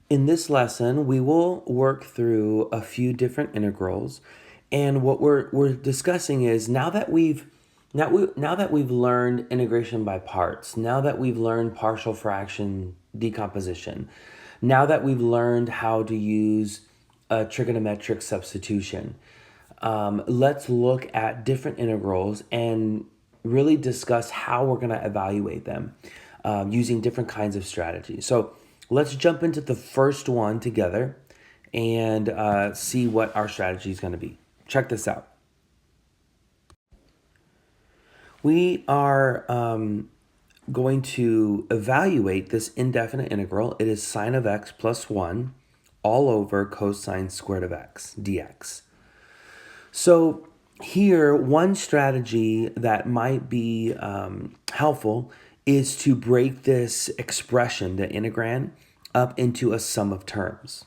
In this lesson, we will work through a few different integrals, and what we're discussing is now that we've learned integration by parts, now that we've learned partial fraction decomposition, now that we've learned how to use a trigonometric substitution, let's look at different integrals and really discuss how we're going to evaluate them using different kinds of strategies. So let's jump into the first one together and see what our strategy is going to be. Check this out. We are going to evaluate this indefinite integral. It is sine of x plus 1 all over cosine squared of x dx. So here, one strategy that might be helpful is to break this expression, the integrand, up into a sum of terms.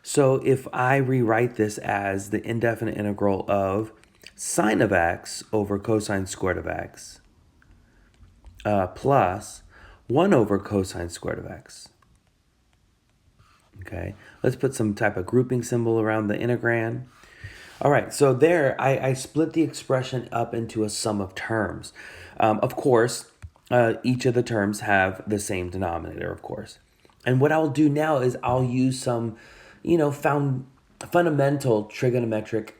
So if I rewrite this as the indefinite integral of sine of x over cosine squared of x plus 1 over cosine squared of x. Okay, let's put some type of grouping symbol around the integrand. All right, so there I split the expression up into a sum of terms. Of course, each of the terms have the same denominator, of course. And what I'll do now is I'll use some, fundamental trigonometric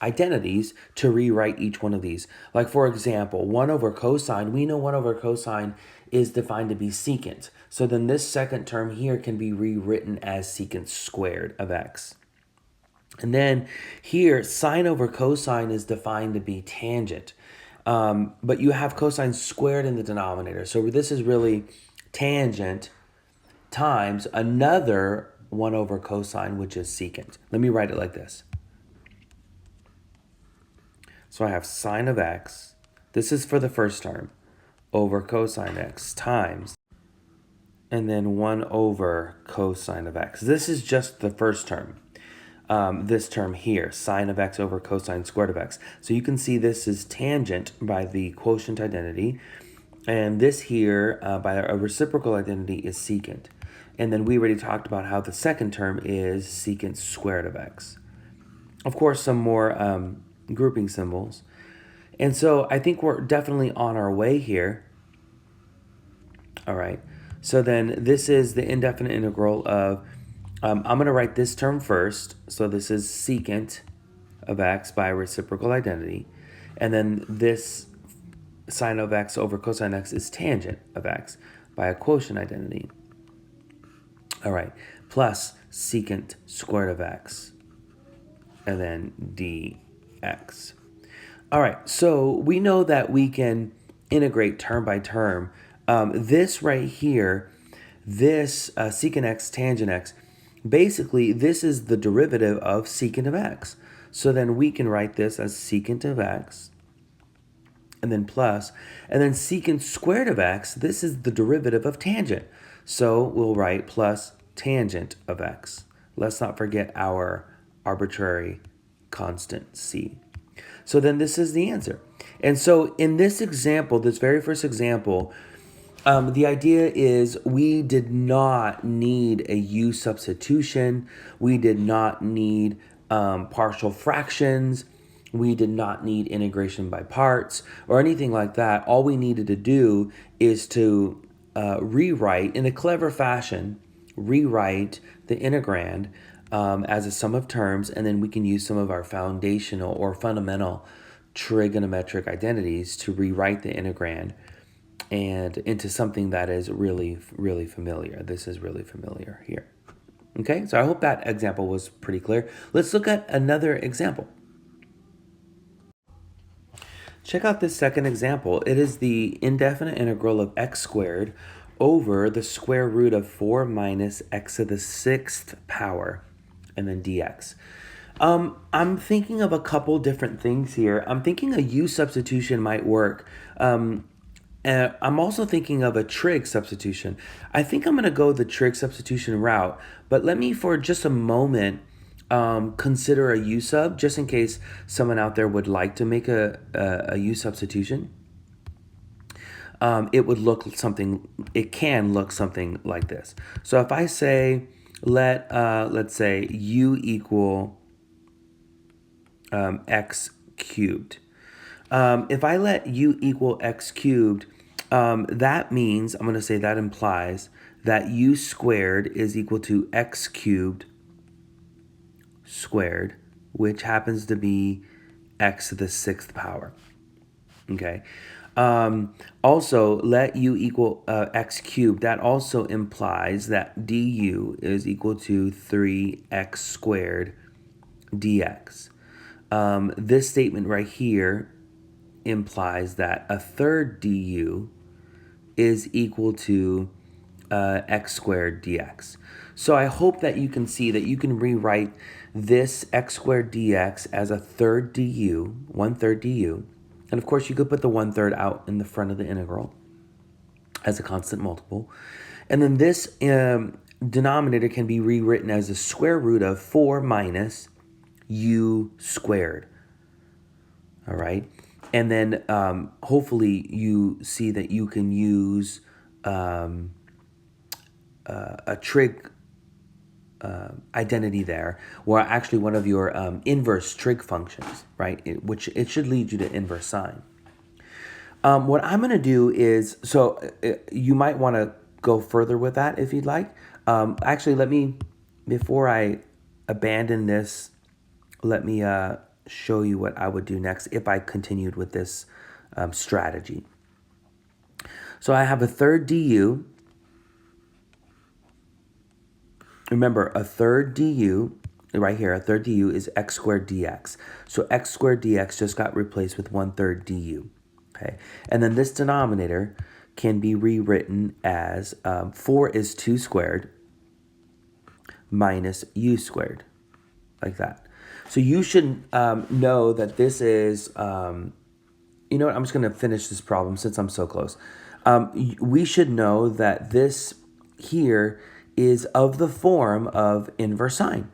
identities to rewrite each one of these. Like, for example, 1 over cosine, we know 1 over cosine is defined to be secant. So then this second term here can be rewritten as secant squared of x. And then here, sine over cosine is defined to be tangent. But you have cosine squared in the denominator. So this is really tangent times another 1 over cosine, which is secant. Let me write it like this. So I have sine of x, this is for the first term, over cosine x times, and then 1 over cosine of x. This is just the first term. This term here, sine of x over cosine squared of x. So you can see this is tangent by the quotient identity, and this here by a reciprocal identity is secant. And then we already talked about how the second term is secant squared of x. Of course, some more grouping symbols. And so I think we're definitely on our way here. All right. So then this is the indefinite integral of, I'm going to write this term first. So this is secant of x by a reciprocal identity. And then this sine of x over cosine x is tangent of x by a quotient identity. All right. Plus secant squared of x. And then dx. All right, so we know that we can integrate term by term. This right here, this secant x tangent x, basically this is the derivative of secant of x. So then we can write this as secant of x, and then plus, and then secant squared of x, this is the derivative of tangent. So we'll write plus tangent of x. Let's not forget our arbitrary constant c. So then this is the answer. And so in this example, this very first example, the idea is we did not need a u substitution. We did not need partial fractions. We did not need integration by parts or anything like that. All we needed to do is to rewrite in a clever fashion, rewrite the integrand as a sum of terms, and then we can use some of our foundational or fundamental trigonometric identities to rewrite the integrand and into something that is really, really familiar. This is really familiar here. Okay, so I hope that example was pretty clear. Let's look at another example. Check out this second example. It is the indefinite integral of x squared over the square root of 4 minus x to the 6th power, and then dx. I'm thinking of a couple different things here. I'm thinking a u substitution might work. I'm also thinking of a trig substitution. I think I'm going to go the trig substitution route, but let me for just a moment consider a u sub, just in case someone out there would like to make a u substitution. it would look something, it can look something like this. So if I say, let's say u equal x cubed. If I let u equal x cubed, that means, I'm going to say that implies that u squared is equal to x cubed squared, which happens to be x to the sixth power. Okay. Also, let u equal x cubed. That also implies that du is equal to 3x squared dx. This statement right here implies that a third du is equal to x squared dx. So I hope that you can see that you can rewrite this x squared dx as a third du, 1/3 du. And of course, you could put the 1/3 out in the front of the integral as a constant multiple. And then this denominator can be rewritten as the square root of 4 minus u squared. All right. And then hopefully you see that you can use a trig identity there, or actually one of your inverse trig functions, right? Which it should lead you to inverse sine. What I'm going to do is, so you might want to go further with that if you'd like. Actually, before I abandon this, let me show you what I would do next if I continued with this strategy. So I have a third du. Remember, a third du, right here, a third du is x squared dx. So x squared dx just got replaced with 1/3 du. Okay, and then this denominator can be rewritten as 4 is 2 squared minus u squared, like that. So you should know that this is, you know what, I'm just going to finish this problem since I'm so close. We should know that this here is of the form of inverse sine.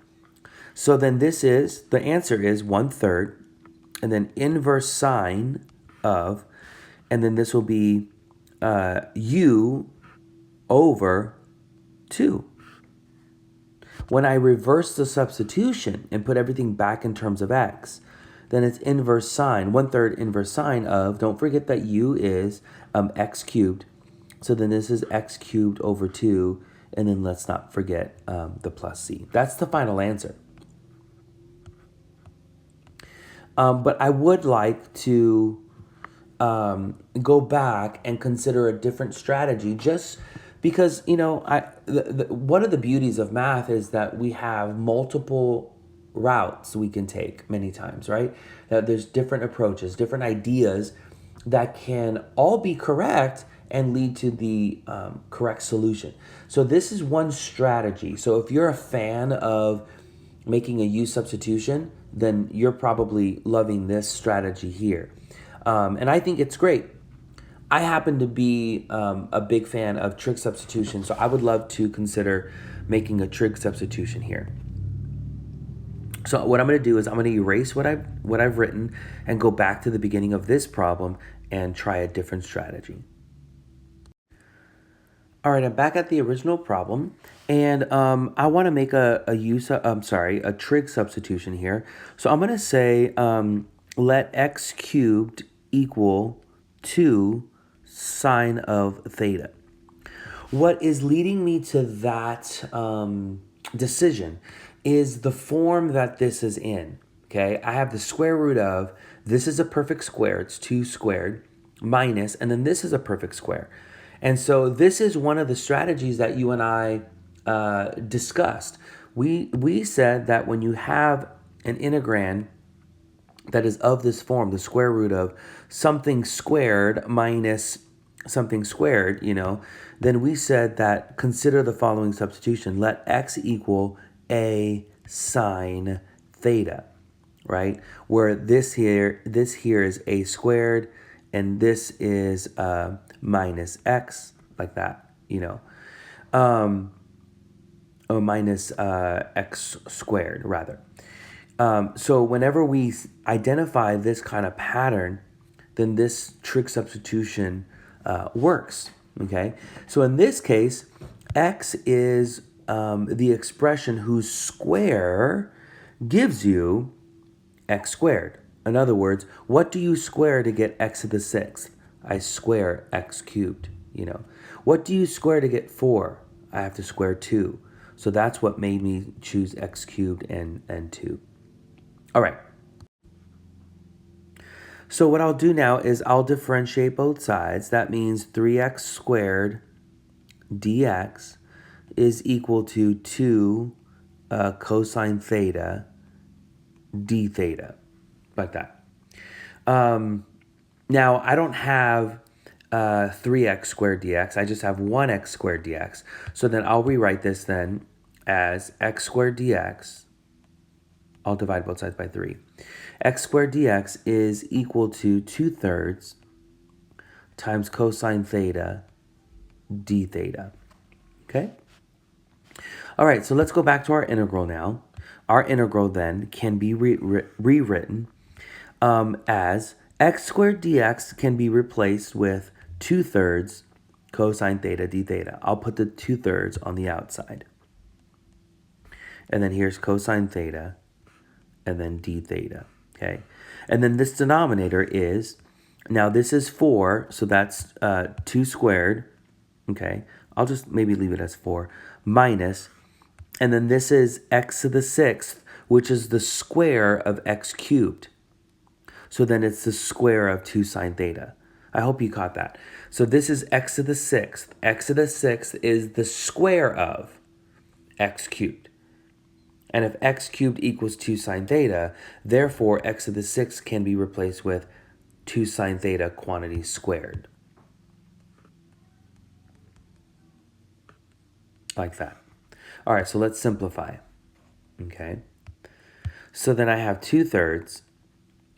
So then the answer is 1/3, and then inverse sine of, and then this will be u over 2. When I reverse the substitution and put everything back in terms of x, then it's inverse sine, 1/3 inverse sine of, don't forget that u is x cubed. So then this is x cubed over 2, and then let's not forget the plus c. That's the final answer. But I would like to go back and consider a different strategy, just because, you know, one of the beauties of math is that we have multiple routes we can take many times, right? That there's different approaches, different ideas that can all be correct and lead to the correct solution. So this is one strategy. So if you're a fan of making a u substitution, then you're probably loving this strategy here. And I think it's great. I happen to be a big fan of trig substitution, so I would love to consider making a trig substitution here. So what I'm going to do is I'm going to erase what I've written and go back to the beginning of this problem and try a different strategy. All right, I'm back at the original problem, and I want to make a trig substitution here. So I'm going to say let x cubed equal 2 sine of theta. What is leading me to that decision is the form that this is in. Okay, I have the square root of, this is a perfect square, it's 2 squared, minus, and then this is a perfect square. And so this is one of the strategies that you and I discussed. We said that when you have an integrand that is of this form, the square root of something squared minus something squared, you know, then we said that consider the following substitution. Let x equal a sine theta, right? Where this here is a squared, and this is minus x, like that, you know, or minus x squared, rather. So whenever we identify this kind of pattern, then this trig substitution works. Okay, so in this case, x is the expression whose square gives you x squared. In other words, what do you square to get x to the sixth? I square x cubed, you know. What do you square to get 4? I have to square 2. So that's what made me choose x cubed and 2. All right. So what I'll do now is I'll differentiate both sides. That means 3x squared dx is equal to 2 cosine theta d theta, like that. Now, I don't have 3x squared dx. I just have 1x squared dx. So then I'll rewrite this then as x squared dx. I'll divide both sides by 3. X squared dx is equal to 2/3 times cosine theta d theta. Okay? All right, so let's go back to our integral now. Our integral then can be rewritten as x squared dx can be replaced with 2/3 cosine theta d theta. I'll put the 2/3 on the outside. And then here's cosine theta and then d theta, okay? And then this denominator is, now this is 4, so that's 2 squared, okay? I'll just maybe leave it as 4, minus, and then this is x to the 6th, which is the square of x cubed. So then it's the square of 2 sine theta. I hope you caught that. So this is x to the 6th. X to the 6th is the square of x cubed. And if x cubed equals 2 sine theta, therefore x to the 6th can be replaced with 2 sine theta quantity squared. Like that. All right, so let's simplify. Okay. So then I have 2/3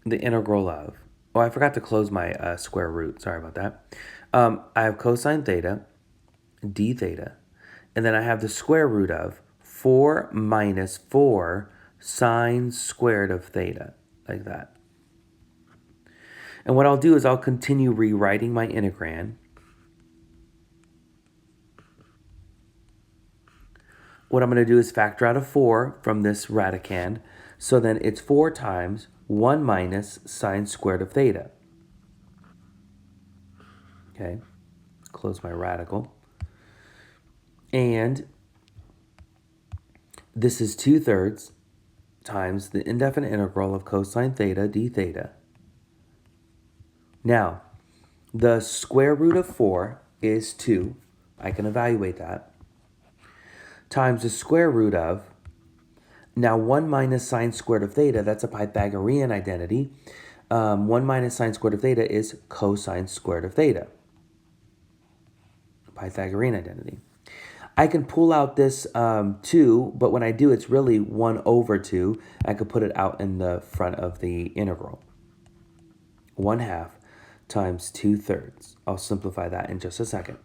the integral of, oh, I forgot to close my square root. Sorry about that. I have cosine theta, d theta, and then I have the square root of 4 minus 4 sine squared of theta, like that. And what I'll do is I'll continue rewriting my integrand. What I'm going to do is factor out a 4 from this radicand. So then it's 4 times 1 minus sine squared of theta. Okay, close my radical. And this is 2/3 times the indefinite integral of cosine theta d theta. Now, the square root of 4 is 2. I can evaluate that. Times the square root of, now 1 minus sine squared of theta, that's a Pythagorean identity. 1 minus sine squared of theta is cosine squared of theta. Pythagorean identity. I can pull out this 2, but when I do, it's really 1 over 2. I could put it out in the front of the integral. 1/2 times 2/3. I'll simplify that in just a second.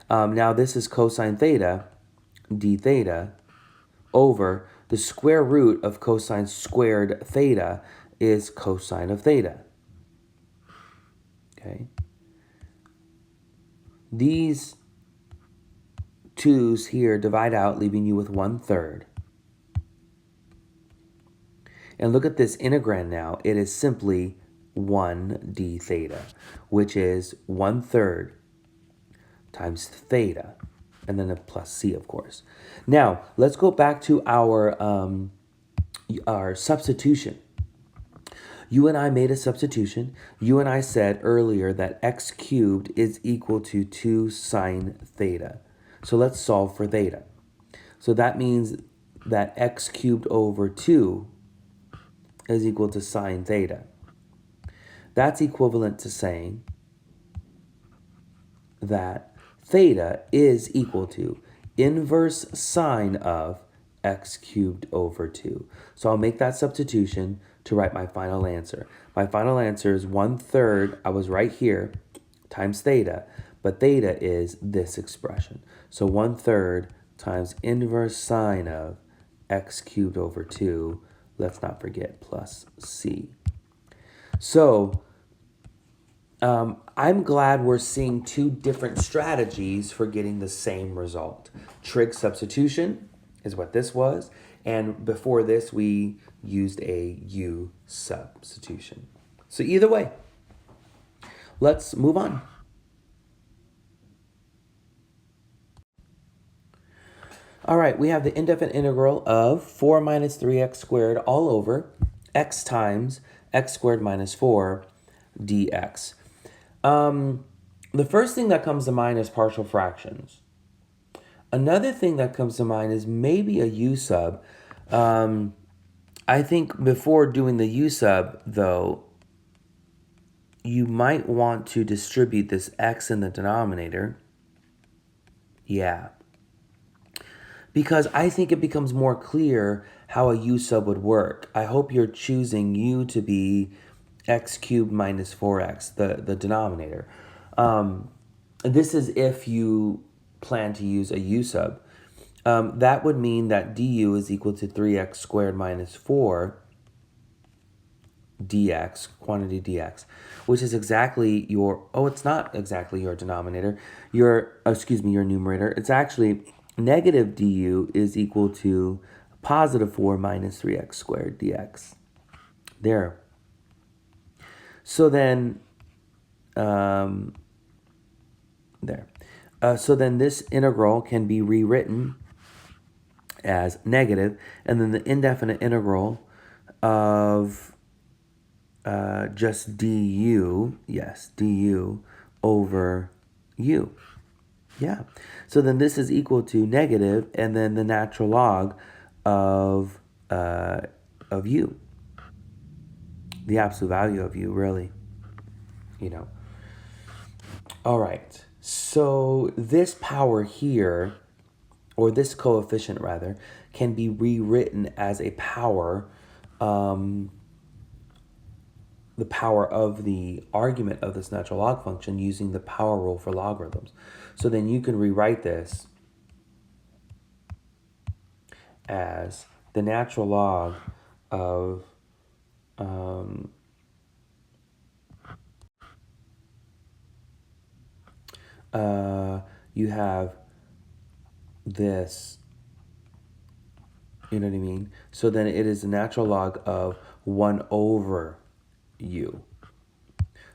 Now this is cosine theta d theta over the square root of cosine squared theta is cosine of theta. Okay. These 2's here divide out, leaving you with 1/3. And look at this integrand now. It is simply 1 d theta, which is 1/3 times theta, and then a plus c, of course. Now, let's go back to our substitution. You and I made a substitution. You and I said earlier that x cubed is equal to 2 sine theta. So let's solve for theta. So that means that x cubed over 2 is equal to sine theta. That's equivalent to saying that theta is equal to inverse sine of x cubed over 2. So I'll make that substitution to write my final answer. My final answer is 1/3, I was right here, times theta, but theta is this expression. So 1/3 times inverse sine of x cubed over 2, let's not forget plus c. So I'm glad we're seeing two different strategies for getting the same result. Trig substitution is what this was, and before this we used a U substitution. So either way, let's move on. All right, we have the indefinite integral of 4 minus 3x squared all over x times x squared minus 4 dx. The first thing that comes to mind is partial fractions. Another thing that comes to mind is maybe a u sub. I think before doing the u sub, though, you might want to distribute this x in the denominator. Yeah. Because I think it becomes more clear how a u sub would work. I hope you're choosing u to be x cubed minus 4x, the denominator. This is if you plan to use a u sub. That would mean that du is equal to 3x squared minus 4 dx, quantity dx, which is exactly your, it's not exactly your denominator, your numerator. It's actually negative du is equal to positive 4 minus 3x squared dx. There. So then, so then this integral can be rewritten as negative, and then the indefinite integral of just du, yes, du over u. Yeah. So then this is equal to negative, and then the natural log of u. The absolute value of u, really. All right. So this power here, or this coefficient rather, can be rewritten as a power, the power of the argument of this natural log function using the power rule for logarithms. So then you can rewrite this as the natural log of you have this, you know what I mean? So then it is the natural log of 1 over u.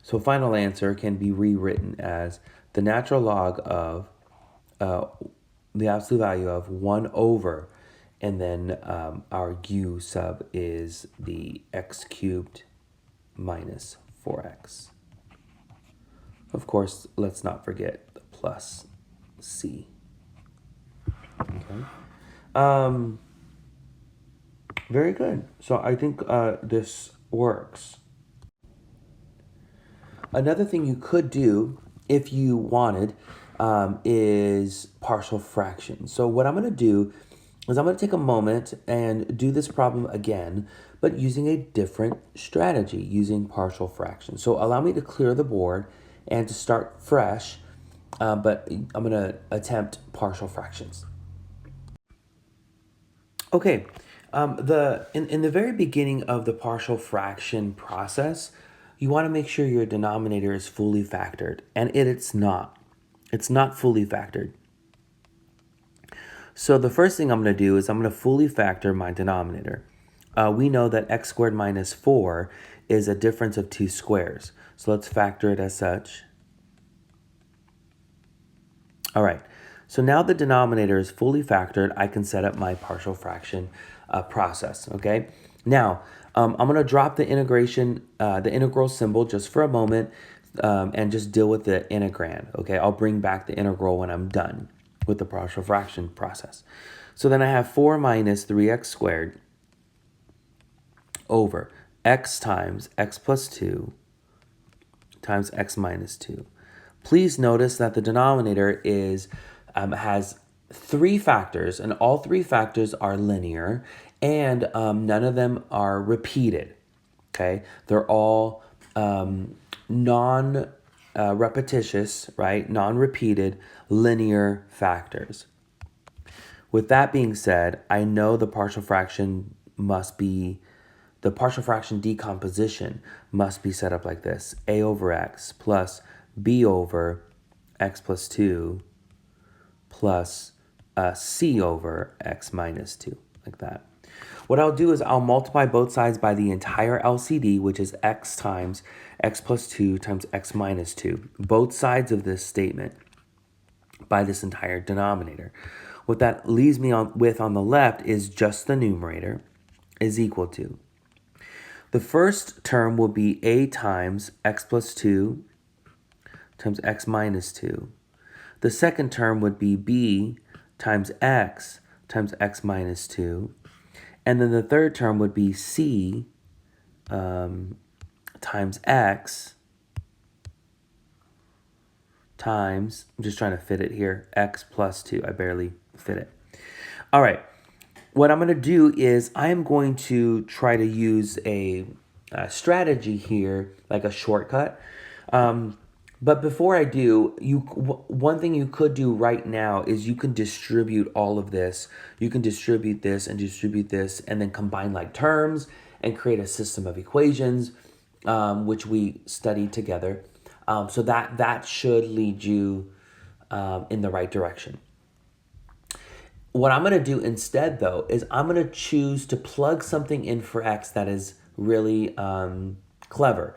So final answer can be rewritten as the natural log of the absolute value of 1 over, and then our u sub is the x cubed minus 4x. Of course, let's not forget the plus c. Okay. Very good. So I think this works. Another thing you could do, if you wanted, is partial fractions. So what I'm going to do is I'm going to take a moment and do this problem again, but using a different strategy, using partial fractions. So allow me to clear the board and to start fresh, but I'm going to attempt partial fractions. Okay, in the very beginning of the partial fraction process, you want to make sure your denominator is fully factored, and it's not. It's not fully factored. So the first thing I'm going to do is I'm going to fully factor my denominator. We know that x squared minus 4 is a difference of two squares. So let's factor it as such. All right, so now the denominator is fully factored. I can set up my partial fraction process, okay? Now, I'm going to drop the integral symbol just for a moment and just deal with the integrand, okay? I'll bring back the integral when I'm done with the partial fraction process. So then I have 4 minus 3x squared over x times x plus 2 times x minus 2. Please notice that the denominator has 3 factors, and all 3 factors are linear, and none of them are repeated, okay? They're all non-repetitious, right? Non-repeated linear factors. With that being said, I know the partial fraction must be the partial fraction decomposition must be set up like this. A over x plus b over x plus 2 plus c over x minus 2, like that. What I'll do is I'll multiply both sides by the entire LCD, which is x times x plus 2 times x minus 2. Both sides of this statement by this entire denominator. What that leaves me with on the left is just the numerator is equal to. The first term will be a times x plus 2 times x minus 2. The second term would be b times x minus 2. And then the third term would be c times x times, I'm just trying to fit it here, x plus 2. I barely fit it. All right. What I'm going to do is I'm going to try to use a strategy here, like a shortcut. But before I do, one thing you could do right now is you can distribute all of this. You can distribute this and distribute this and then combine like terms and create a system of equations, which we studied together. So that should lead you in the right direction. What I'm going to do instead, though, is I'm going to choose to plug something in for x that is really clever.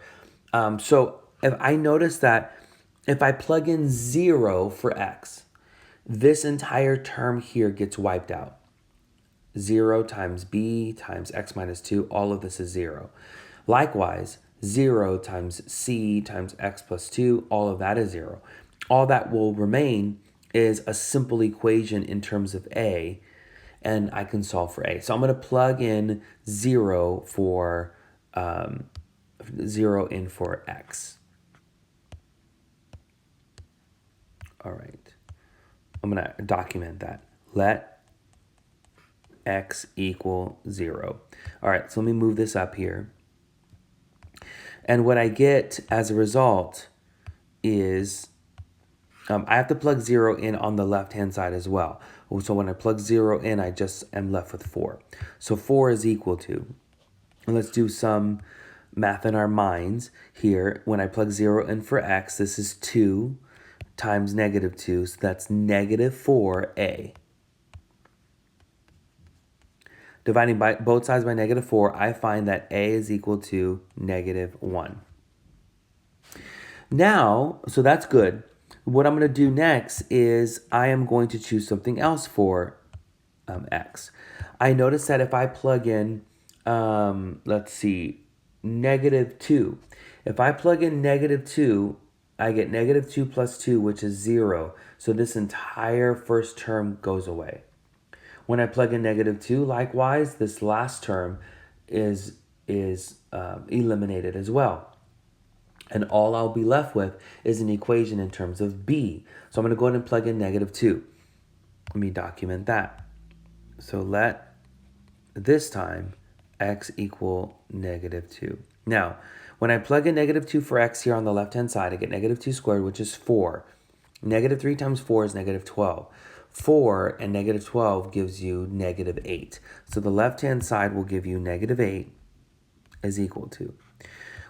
So if I notice that if I plug in 0 for x, this entire term here gets wiped out. 0 times b times x minus 2, all of this is 0. Likewise, 0 times c times x plus 2, all of that is 0. All that will remain is a simple equation in terms of a, and I can solve for a. So I'm going to plug in 0 for 0 in for x. All right. I'm going to document that. Let x equal 0. All right, so let me move this up here. And what I get as a result is I have to plug 0 in on the left-hand side as well. So when I plug 0 in, I just am left with 4. So 4 is equal to, and let's do some math in our minds here. When I plug 0 in for x, this is 2 times negative 2, so that's negative 4a. Dividing by both sides by negative 4, I find that a is equal to negative 1. Now, so that's good. What I'm going to do next is I am going to choose something else for x. I notice that if I plug in, let's see, negative 2. If I plug in negative 2, I get negative 2 plus 2, which is 0. So this entire first term goes away. When I plug in negative 2, likewise, this last term is eliminated as well. And all I'll be left with is an equation in terms of b. So I'm going to go ahead and plug in negative 2. Let me document that. So let this time x equal negative 2. Now, when I plug in negative 2 for x here on the left-hand side, I get negative 2 squared, which is 4. Negative 3 times 4 is negative 12. 4 and negative 12 gives you negative 8. So the left-hand side will give you negative 8 is equal to.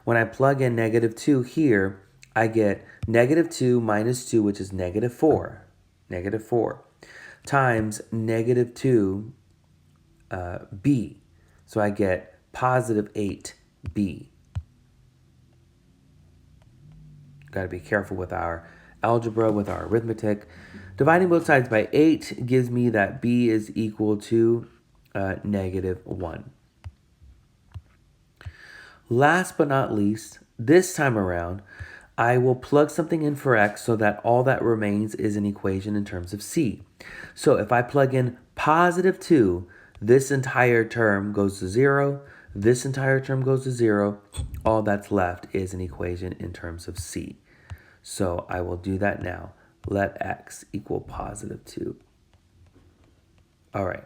When I plug in negative 2 here, I get negative 2 minus 2, which is negative 4. Negative 4 times negative 2 b. So I get positive 8b. Got to be careful with our algebra, with our arithmetic. Dividing both sides by 8 gives me that b is equal to negative 1. Last but not least, this time around, I will plug something in for x so that all that remains is an equation in terms of c. So if I plug in positive 2, this entire term goes to 0. This entire term goes to 0. All that's left is an equation in terms of c. So I will do that now. Let x equal positive 2. All right.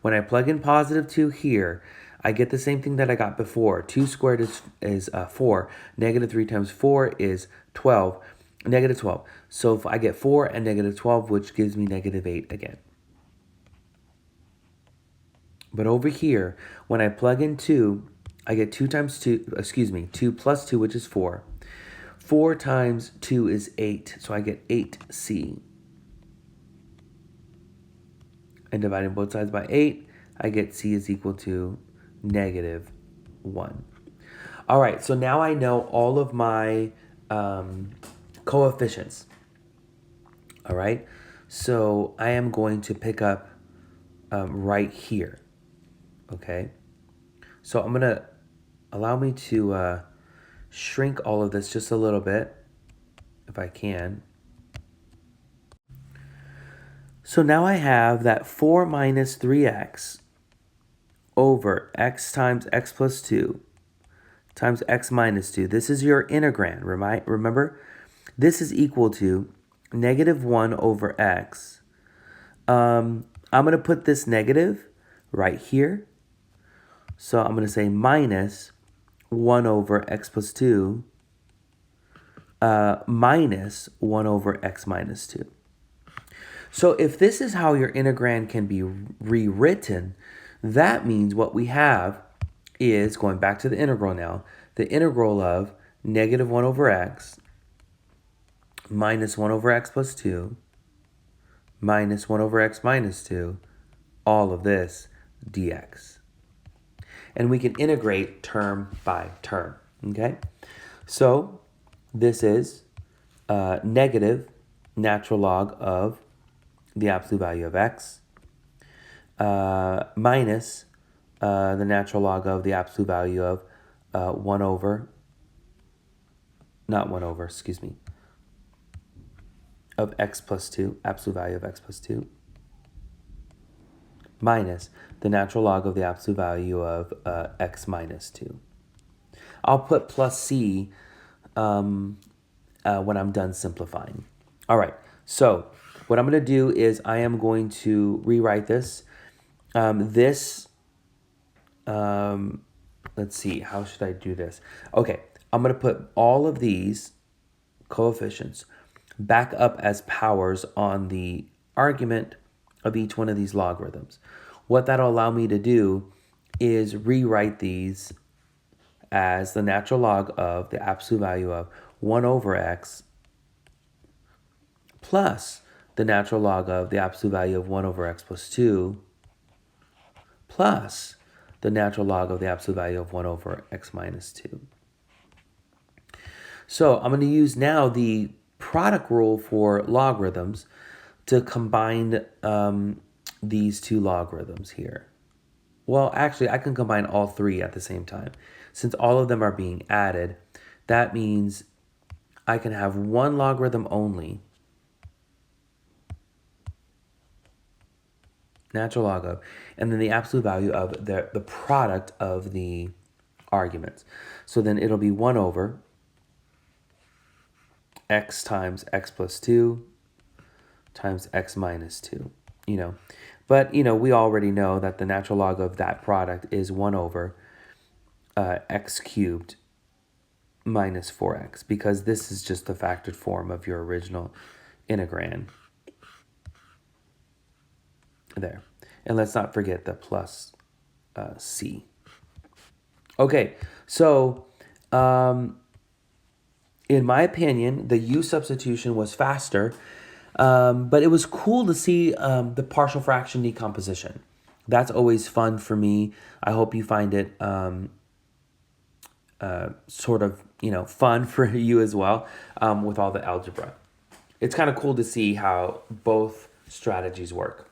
When I plug in positive 2 here, I get the same thing that I got before. 2 squared is 4. Negative 3 times 4 is 12. Negative 12. So if I get 4 and negative 12, which gives me negative 8 again. But over here, when I plug in 2, I get 2 times 2, 2 plus 2, which is 4. 4 times 2 is 8, so I get 8c. And dividing both sides by 8, I get c is equal to negative 1. All right, so now I know all of my coefficients. All right, so I am going to pick up right here. Okay, so I'm gonna allow me to shrink all of this just a little bit, if I can. So now I have that 4 minus 3x over x times x plus 2 times x minus 2. This is your integrand, remember? This is equal to negative 1 over x. I'm going to put this negative right here. So I'm going to say minus 1 over x plus 2 minus 1 over x minus 2. So if this is how your integrand can be rewritten, that means what we have is, going back to the integral now, the integral of negative 1 over x minus 1 over x plus 2 minus 1 over x minus 2, all of this dx. And we can integrate term by term, okay? So this is negative natural log of the absolute value of x minus the natural log of the absolute value of 1 over, not 1 over, excuse me, of x plus 2, absolute value of x plus 2, minus the natural log of the absolute value of x minus 2. I'll put plus c when I'm done simplifying. All right, so what I'm going to do is I am going to rewrite this. Let's see, how should I do this? Okay, I'm going to put all of these coefficients back up as powers on the argument of each one of these logarithms. What that'll allow me to do is rewrite these as the natural log of the absolute value of 1 over x plus the natural log of the absolute value of 1 over x plus 2 plus the natural log of the absolute value of 1 over x minus 2. So I'm going to use now the product rule for logarithms to combine these two logarithms here. Well, actually, I can combine all three at the same time. Since all of them are being added, that means I can have one logarithm only, natural log of, and then the absolute value of the product of the arguments. So then it'll be 1 over x times x plus 2 times x minus 2, But, we already know that the natural log of that product is 1 over x cubed minus 4x, because this is just the factored form of your original integrand. There. And let's not forget the plus c. Okay, so in my opinion, the U substitution was faster, but it was cool to see the partial fraction decomposition. That's always fun for me. I hope you find it sort of, fun for you as well with all the algebra. It's kind of cool to see how both strategies work.